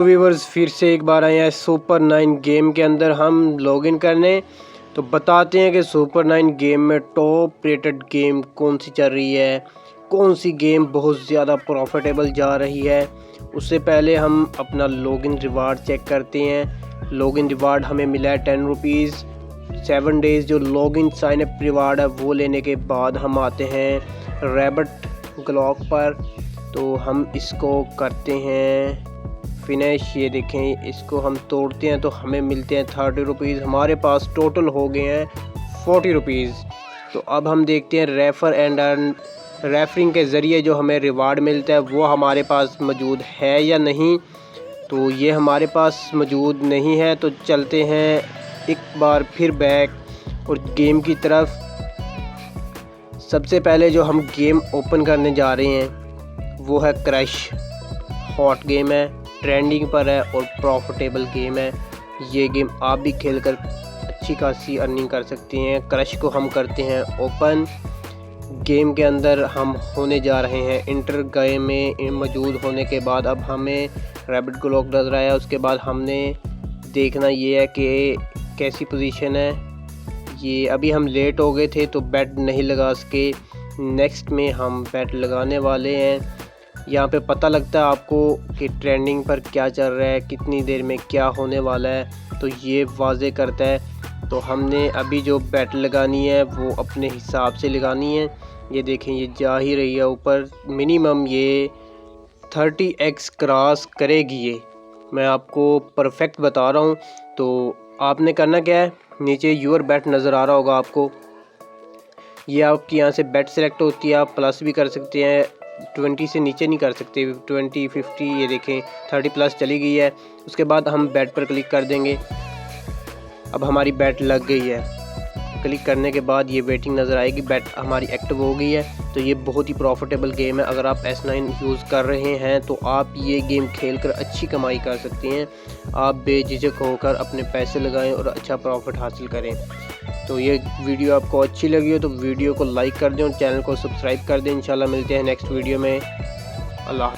Viewers फिर से एक बार आए हैं सुपर 9 गेम के अंदर हम लॉगिन करने। तो बताते हैं कि सुपर 9 गेम में टॉप रेटेड गेम कौन सी चल रही है, कौन सी गेम बहुत ज़्यादा प्रॉफिटेबल जा रही है। उससे पहले हम अपना लॉगिन रिवार्ड चेक करते हैं। लॉगिन रिवार्ड हमें मिला है 10 रुपीज़। 7 डेज़ जो लॉगिन साइन अप रिवार्ड है वो लेने के बाद हम आते हैं रैबिट क्लॉक पर। तो हम इसको करते हैं फिनिश। ये देखें, इसको हम तोड़ते हैं तो हमें मिलते हैं 30 रुपीज़। हमारे पास टोटल हो गए हैं 40 रुपीज़। तो अब हम देखते हैं रेफ़र एंड अर्न। रेफरिंग के ज़रिए जो हमें रिवार्ड मिलता है वो हमारे पास मौजूद है या नहीं। तो ये हमारे पास मौजूद नहीं है। तो चलते हैं एक बार फिर बैक और गेम की तरफ। सबसे पहले जो हम गेम ओपन करने जा रहे हैं वो है क्रश। हॉट गेम है, ट्रेंडिंग पर है और प्रॉफिटेबल गेम है। ये गेम आप भी खेलकर अच्छी खासी अर्निंग कर सकते हैं। क्रश को हम करते हैं ओपन। गेम के अंदर हम होने जा रहे हैं इंटर। गेम में मौजूद होने के बाद अब हमें रैबिट क्लॉक नजर आया। उसके बाद हमने देखना ये है कि कैसी पोजीशन है। ये अभी हम लेट हो गए थे तो बैट नहीं लगा सके। नेक्स्ट में हम बैट लगाने वाले हैं। यहाँ पे पता लगता है आपको कि ट्रेंडिंग पर क्या चल रहा है, कितनी देर में क्या होने वाला है, तो ये वाज़े करता है। तो हमने अभी जो बैट लगानी है वो अपने हिसाब से लगानी है। ये देखें, ये जा ही रही है ऊपर। मिनिमम ये 30x क्रॉस करेगी। ये मैं आपको परफेक्ट बता रहा हूँ। तो आपने करना क्या है, नीचे यूर बैट नज़र आ रहा होगा आपको। ये आपकी यहाँ से बैट सेलेक्ट होती है। आप प्लस भी कर सकते हैं, 20 से नीचे नहीं कर सकते। 20, 50, ये देखें 30 प्लस चली गई है। उसके बाद हम बैट पर क्लिक कर देंगे। अब हमारी बैट लग गई है। क्लिक करने के बाद ये वेटिंग नज़र आएगी, बैट हमारी एक्टिव हो गई है। तो ये बहुत ही प्रॉफिटेबल गेम है। अगर आप S9 यूज़ कर रहे हैं तो आप ये गेम खेलकर अच्छी कमाई कर सकते हैं। आप बेझिझक होकर अपने पैसे लगाएं और अच्छा प्रॉफिट हासिल करें। तो ये वीडियो आपको अच्छी लगी हो तो वीडियो को लाइक कर दें और चैनल को सब्सक्राइब कर दें। इंशाल्लाह मिलते हैं नेक्स्ट वीडियो में। अल्लाह।